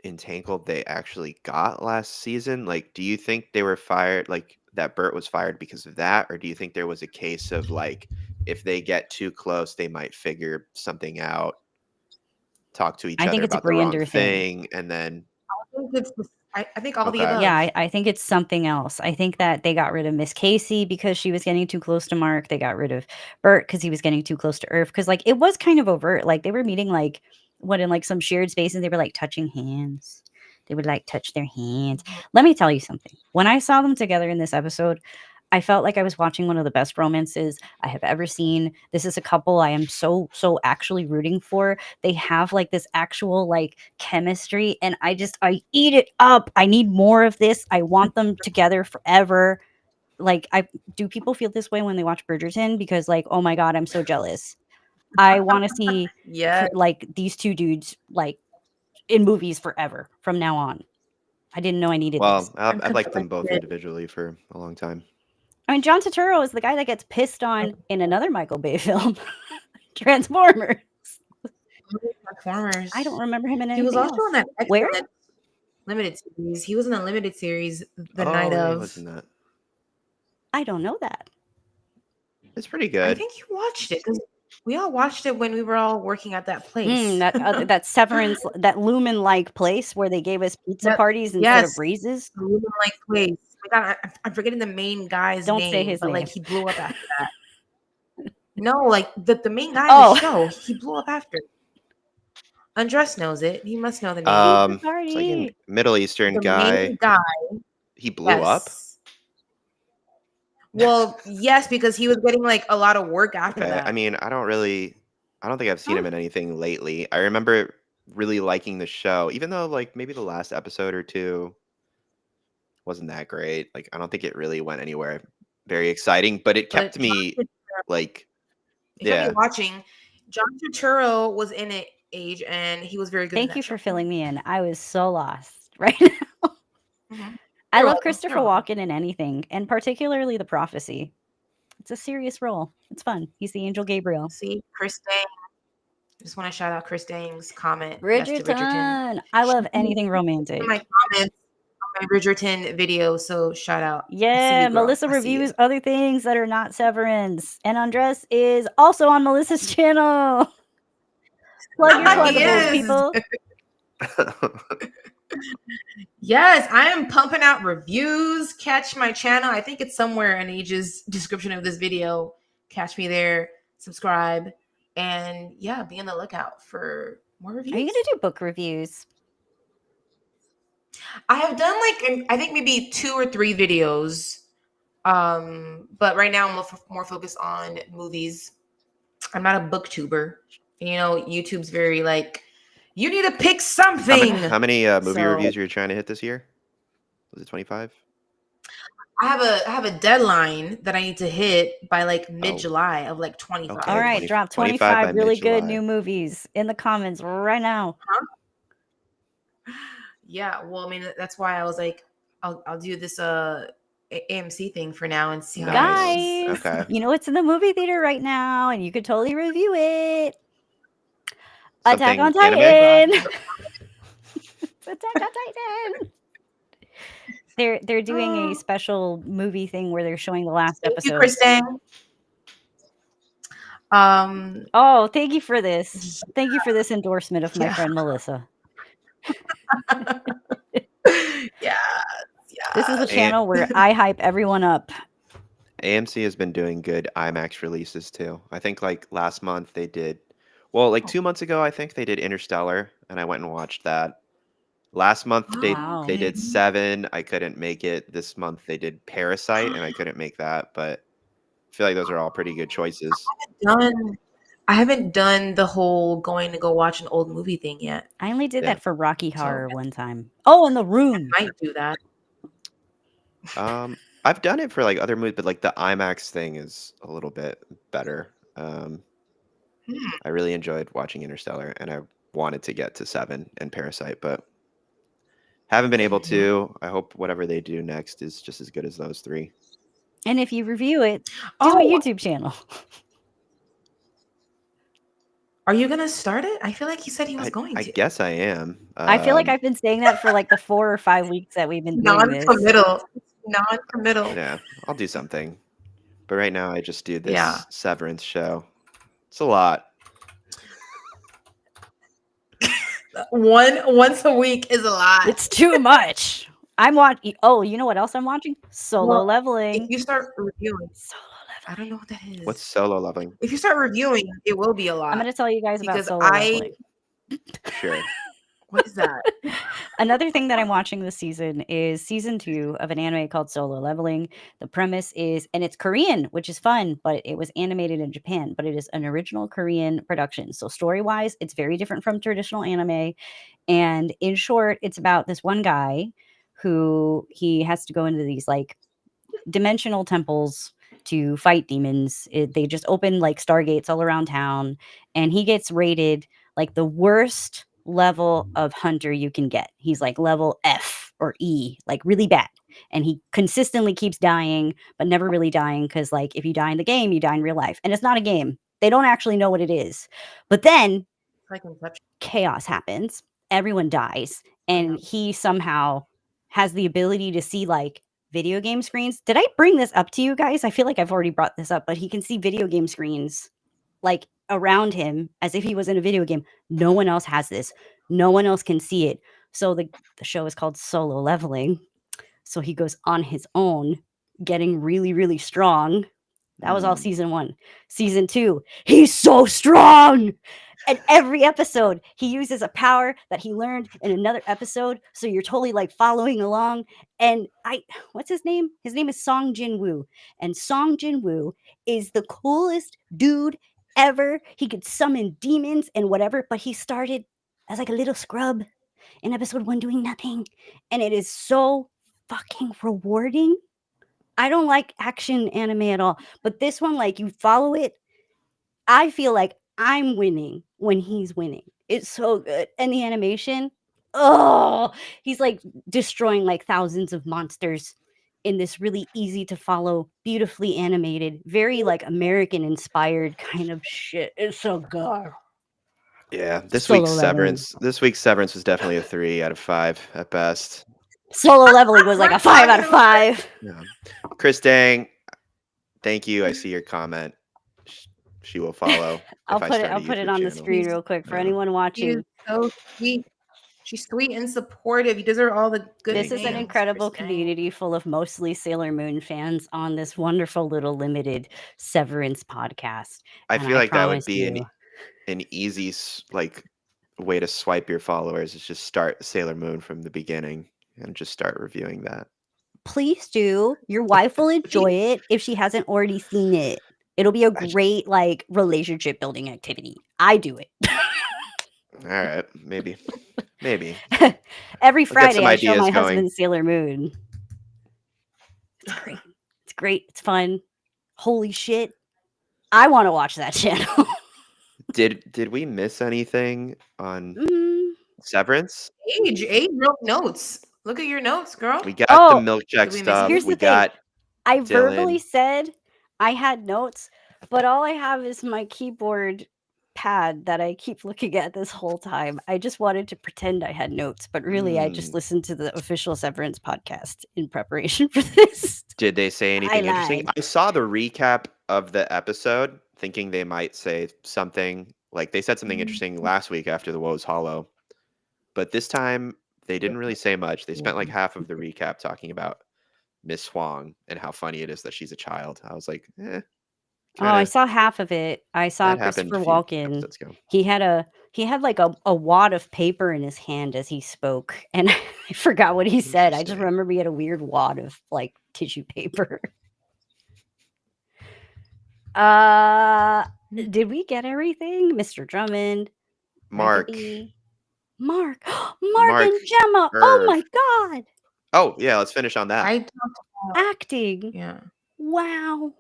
entangled they actually got last season. Like, do you think they were fired, like that Bert was fired because of that? Or do you think there was a case of like, if they get too close, they might figure something out, talk to each I other think it's a about the wrong grander thing. thing, and then, I think all the okay. above. Yeah, I think it's something else. I think that they got rid of Miss Casey because she was getting too close to Mark. They got rid of Bert because he was getting too close to Irv. Because like it was kind of overt. Like they were meeting like what in like some shared space and they were like touching hands. They would like touch their hands. Let me tell you something. When I saw them together in this episode, I felt like I was watching one of the best romances I have ever seen. This is a couple I am so actually rooting for. They have like this actual like chemistry and I eat it up. I need more of this. I want them together forever. Like I do people feel this way when they watch Bridgerton because like oh my god, I'm so jealous. I want to see Yeah. like these two dudes like in movies forever from now on. I didn't know I needed this. Well, I'm I've liked them both conflicted. individually for a long time. I mean, John Turturro is the guy that gets pissed on in another Michael Bay film, Transformers. Transformers. I don't remember him in He was anything also else. on that Where? excellent limited series. He was in a limited series the night Oh, yeah, he of. wasn't that. I don't know that. It's pretty I good. think you watched it because we all watched it when we were all working at that place. That Severance, that Lumen-like place where they gave us pizza That- parties instead of yes, breezes. the Lumen like place. My God, I'm forgetting the main guy's Don't name, say his but like name. he blew up after that. No, like the main guy in Oh. the show, he blew up after. Andres knows it. He must know the name. Pizza It's like an party. Middle Eastern The guy. main guy. He blew up. Yes. Well, yes, because he was getting like a lot of work after Okay. that. I mean, I don't think I've seen him Huh. in anything lately. I remember really liking the show, even though like maybe the last episode or two wasn't that great. Like, I don't think it really went anywhere very exciting, but it kept But me like, it kept me yeah. watching. John Turturro was in it, Age, and he was very good. Thank in you that for show. filling me in. I was so lost right now. Mhm. I You're love welcome. Christopher You're welcome. Walken in anything, and particularly The Prophecy. It's a serious role. It's fun. He's the angel Gabriel. See, Chris Dang. Just want to shout out Chris Dang's comment. Yes, to Bridgerton. Bridgerton. I love anything romantic. In my comments on my Bridgerton video, so shout out. I see Yeah, you, girl. Melissa I see you. reviews other things that are not Severance. And Andres is also on Melissa's channel. Plug your He pluggables, is. people. Yes, I am pumping out reviews. Catch my channel. I think it's somewhere in Age's description of this video. Catch me there. Subscribe. And yeah, be on the lookout for more reviews. Are you going to do book reviews? I have done like I think maybe 2 or 3 videos. But right now I'm more focused on movies. I'm not a booktuber. And, YouTube's very like, you need to pick something. How many movie So reviews are you trying to hit this year? Was it 25? I have a deadline that I need to hit by like mid Oh, July of like All okay. 25. right, drop 25 by 25 really good mid-July. new movies in the comments right now. Yeah, well, I mean that's why I was like, I'll do this AMC thing for now and see how that Nice. goes. Guys, Okay. you know it's in the movie theater right now, and you could totally review it. Attack on Something anime? Titan. Attack on Titan. They're doing a special movie thing where they're showing the last Thank you, episode. Kristen. Oh, thank you for this. Thank you for this endorsement of my Yeah. friend Melissa. Yeah. This is the And channel where I hype everyone up. AMC has been doing good IMAX releases too. I think like last month they did, well, like 2 months ago, I think they did Interstellar, and I went and watched that. Last month Wow. they did Seven. I couldn't make it. This month they did Parasite, and I couldn't make that. But I feel like those are all pretty good choices. I haven't done the whole going to go watch an old movie thing yet. I only did Yeah. that for Rocky So- Horror one time. Oh, and The Room. Might do that. I've done it for like other movies, but like the IMAX thing is a little bit better. I really enjoyed watching Interstellar, and I wanted to get to Seven and Parasite, but haven't been able to. I hope whatever they do next is just as good as those three. And if you review it, do Oh, a YouTube channel. are you gonna start it? I feel like he said he was going I to. guess I am. I feel like I've been saying that for like the 4 or 5 weeks that we've been doing this. Non-committal. I'll do something. But right now, I just do this Yeah. Severance show. It's a lot. Once a week is a lot. It's too much. I'm watching. Oh, you know what else I'm watching? Solo Well, Leveling. If you start reviewing, Solo I don't know what that is. What's solo leveling? If you start reviewing, it will be a lot. I'm going to tell you guys about because Solo Leveling. Sure. What is that? Another thing that I'm watching this season is season 2 of an anime called Solo Leveling. The premise is, and it's Korean, which is fun, but it was animated in Japan, but it is an original Korean production. So story-wise, it's very different from traditional anime. And in short, it's about this one guy who he has to go into these like dimensional temples to fight demons. They just open like stargates all around town, and he gets rated like the worst level of hunter you can get. He's like level F or E, like really bad. And he consistently keeps dying, but never really dying because, like, if you die in the game, you die in real life. And it's not a game. They don't actually know what it is. But then Like Inception. chaos happens. Everyone dies. And he somehow has the ability to see like video game screens. Did I bring this up to you guys? I feel like I've already brought this up, but he can see video game screens like around him as if he was in a video game. No one else has this. No one else can see it. So the show is called Solo Leveling. So he goes on his own, getting really, really strong. That was all season 1. Season 2, he's so strong. And every episode, he uses a power that he learned in another episode. So you're totally like following along. And what's his name? His name is Song Jin-woo. And Song Jin-woo is the coolest dude ever. He could summon demons and whatever, but he started as like a little scrub in episode 1 doing nothing. And it is so fucking rewarding. I don't like action anime at all, but this one, like, you follow it. I feel like I'm winning when he's winning. It's so good. And the animation, oh, he's like destroying like thousands of monsters in this really easy to follow, beautifully animated, very like American inspired kind of shit. It's so good. Yeah, this Solo week's Leveling. Severance. This week's Severance was definitely a 3 out of 5 at best. Solo Leveling was like a 5 out of 5. Yeah. Chris Dang, thank you. I see your comment. She will follow. I'll if I put it. start a I'll put it YouTube on the channel. screen real quick for Yeah. anyone She's watching. so sweet. She's sweet and supportive. You deserve all the good This is an things, incredible Kristen. community full of mostly Sailor Moon fans on this wonderful little limited Severance podcast. I And feel like that would promise be you, an easy like way to swipe your followers is just start Sailor Moon from the beginning and just start reviewing that. Please do. Your wife will enjoy it if she hasn't already seen it. It'll be a great like relationship building activity. I do it. All right, maybe. Every I'll get Friday some I show ideas my going. husband Sailor Moon. It's great. It's great. It's fun. Holy shit. I want to watch that channel. Did we miss anything on Mm. Severance? Age wrote notes. Look at your notes, girl. We got the Oh, milk check Did we miss stuff. here's We the thing. got I verbally Dylan. said I had notes, but all I have is my keyboard pad that I keep looking at this whole time. I just wanted to pretend I had notes, but really I just listened to the official Severance podcast in preparation for this. Did they say anything interesting? lied. I saw the recap of the episode thinking they might say something. Like they said something interesting last week after the Woes Hollow. But this time they didn't really say much. They spent like half of the recap talking about Miss Huang and how funny it is that she's a child. I was like, Oh, I kinda saw half of it. I saw that happened a Christopher few Walken. episodes ago. He had like a wad of paper in his hand as he spoke, and I forgot what he said. I just Interesting. remember he had a weird wad of like tissue paper. Did we get everything? Mr. Drummond, Mark. Rugby, Mark, Mark Mark and Gemma. Oh my god, Oh, yeah, let's finish on that. I talked about, acting. yeah. Wow.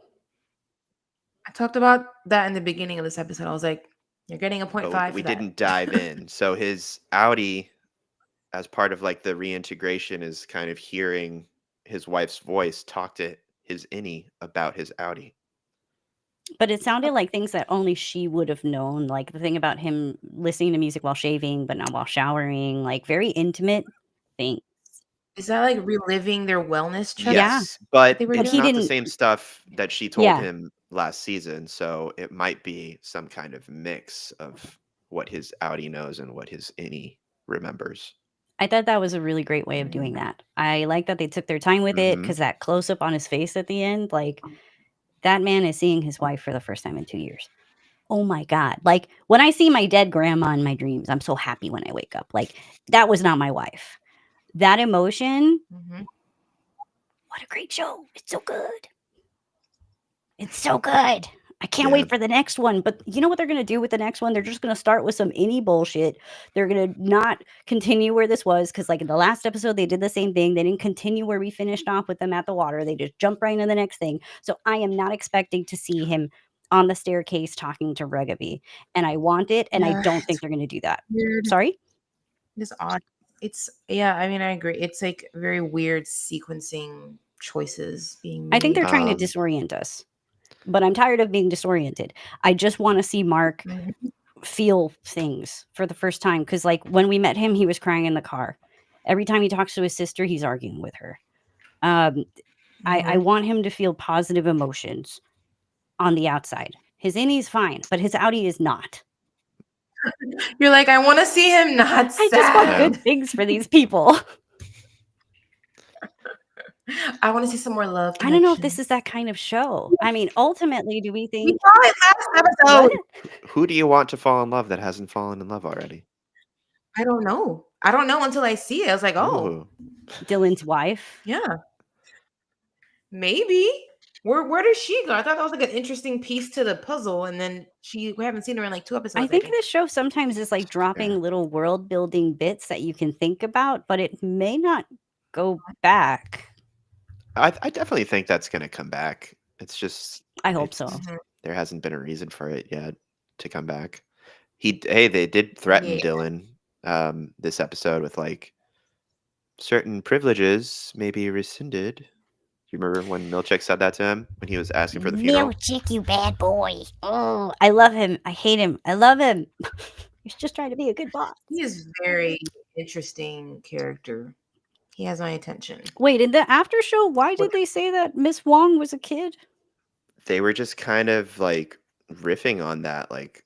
I talked about that in the beginning of this episode. I was like, you're getting a 0.5 But for we that. didn't dive in. So his Audi, as part of like the reintegration, is kind of hearing his wife's voice talk to his innie about his Audi. But it sounded like things that only she would have known, like the thing about him listening to music while shaving, but not while showering, like very intimate things. Is that like reliving their wellness checks? Yes, but they were it's But he not the didn't- same stuff that she told Yeah. him last season. So it might be some kind of mix of what his Audi knows and what his innie remembers. I thought that was a really great way of doing that. I like that they took their time with it Mhm. because that close up on his face at the end, like that man is seeing his wife for the first time in 2 years. Oh my God. Like when I see my dead grandma in my dreams, I'm so happy when I wake up. Like that was not my wife. That emotion, Mhm. what a great show. It's so good. It's so good. I can't Yeah. wait for the next one. But you know what they're going to do with the next one? They're just going to start with some innie bullshit. They're going to not continue where this was. Because, like, in the last episode, they did the same thing. They didn't continue where we finished off with them at the water. They just jumped right into the next thing. So I am not expecting to see him on the staircase talking to Rugby. And I want it. And I Yeah, don't think they're going to do that. weird. Sorry? It's odd. It's, yeah, I mean, I agree. It's like very weird sequencing choices being made. I think they're trying to Um, disorient us. But I'm tired of being disoriented. I just want to see Mark Mhm. feel things for the first time. Because, like, when we met him, he was crying in the car. Every time he talks to his sister, he's arguing with her. I Mhm. want him to feel positive emotions on the outside. His innie's fine, but his outie is not. You're like, I want to see him not I just want sad. good things for these people. I want to see some more love. I don't know if this connection. is that kind of show. I mean, ultimately, do we We think saw it last episode. what? Who do you want to fall in love that hasn't fallen in love already? I don't know. I don't know until I see it. I was like, oh, Ooh. Dylan's wife? yeah, maybe. Where does she go? I thought that was like an interesting piece to the puzzle, and then we haven't seen her in like 2 episodes. I think this show sometimes is like dropping little world building bits that you can think about, but it may not go back. I definitely think that's going to come back. It's just I hope so. Mhm. there hasn't been a reason for it yet to come back. They did threaten Yeah. Dylan this episode with like certain privileges may be rescinded. You remember when Milchick said that to him when he was asking for the funeral? Milchick, you bad boy. Oh, I love him. I hate him. I love him. He's just trying to be a good boss. He is very interesting character. He has my attention. Wait, in the after show, why did they say that Miss Wong was a kid? They were just kind of like riffing on that, like,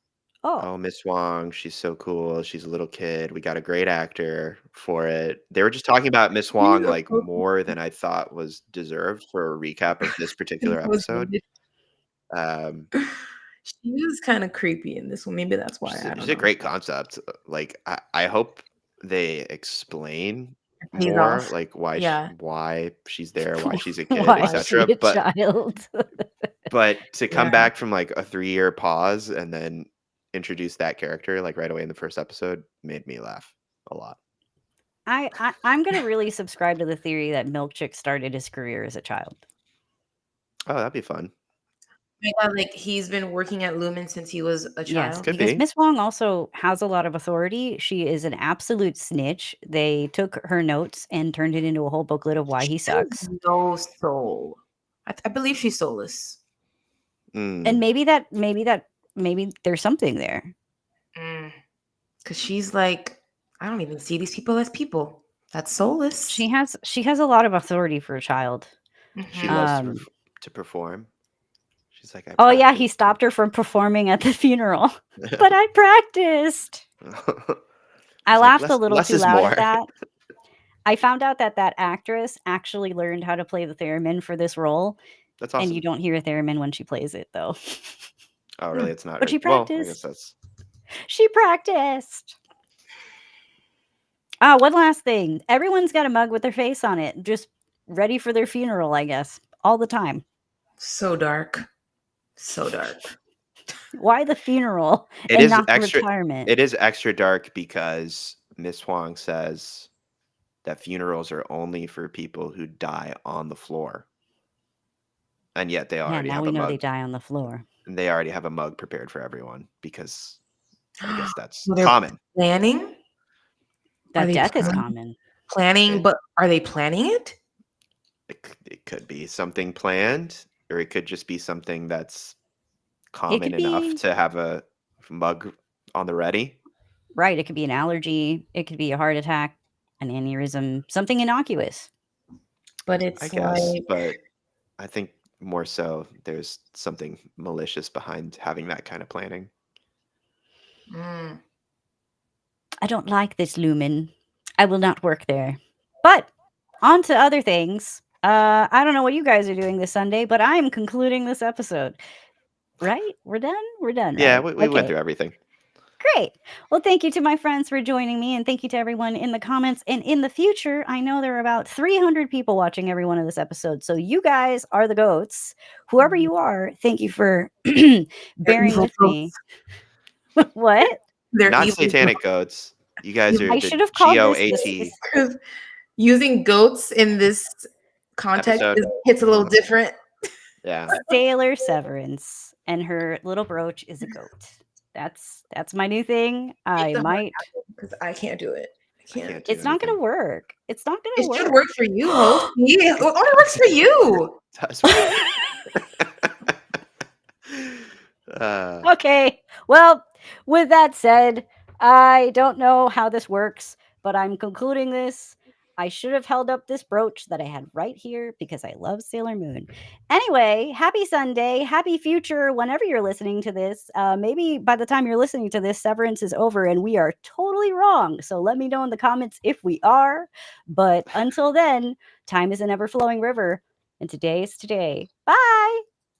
Oh, oh, Miss Wong, she's so cool. She's a little kid. We got a great actor for it. They were just talking about Miss Wong like more than I thought was deserved for a recap of this particular episode. She was kind of creepy in this one. Maybe that's why. I don't It's know. a great concept. Like, I hope they explain He's more, off. like Yeah. why she's there, why she's a kid, Why is she etc. a child? But to come Yeah. back from like a 3-year pause and then introduce that character like right away in the first episode made me laugh a lot. I'm gonna really subscribe to the theory that Milkchick started his career as a child. Oh, that'd be fun. Oh my God, like he's been working at Lumen since he was a Yes, child. Could because be. Miss Wong also has a lot of authority. She is an absolute snitch. They took her notes and turned it into a whole booklet of why he She has sucks. no soul. I believe she's soulless. And Mm. maybe there's something there. Because she's like, I don't even see these people as people. That's soulless. She has a lot of authority for a child. She Mhm. loves Um, to perform. She's like, I Oh yeah, he practice." stopped her from performing at the funeral. But I practiced. I He's like, laughed a little less too is loud more. at that. I found out that that actress actually learned how to play the theremin for this role, That's and awesome. you don't hear a theremin when she plays it though. Oh, really? It's not But her. she Well, I practiced. guess that's She practiced. One last thing. Everyone's got a mug with their face on it, just ready for their funeral, I guess, all the time. So dark. So dark. Why the funeral it and is not the extra. retirement? It is extra dark because Miss Huang says that funerals are only for people who die on the floor, and yet they Yeah, already now have we a know they mug. die on the floor. And they already have a mug prepared for everyone because I guess that's So they're common. planning? Are That they death is planning? common. Planning, but are they planning it? It could be something planned, or it could just be something that's It common could enough be to have a mug on the ready. right. It could be an allergy. It could be a heart attack, an aneurysm, something innocuous. But I it's guess, like, but I think more so there's something malicious behind having that kind of planning. mm, I don't like this lumen. I will not work there. But on to other things. I don't know what you guys are doing this Sunday, but I am concluding this episode. Right? We're done? We're done, Yeah, right? we went through everything. Great. Well, thank you to my friends for joining me, and thank you to everyone in the comments. And in the future, I know there are about 300 people watching every one of this episode. So you guys are the goats. Whoever you are, thank you for they're bearing evil with me. folks. What? They're Not evil satanic goats. You guys are I the should have called this GOAT because using goats in this context episode. hits a little different. Yeah. Sailor Severance, and her little brooch is a goat. That's my new thing. I might. Because I can't do it. I I can't. can't do It's not going to anything. work. It's not going It to work. should work for you, host. Yeah, it only works for you. Does work. Okay. Well, with that said, I don't know how this works, but I'm concluding this. I should have held up this brooch that I had right here because I love Sailor Moon. Anyway, happy Sunday, happy future whenever you're listening to this. Maybe by the time you're listening to this, Severance is over and we are totally wrong. So let me know in the comments if we are. But until then, time is an ever flowing river, and today is today. Bye.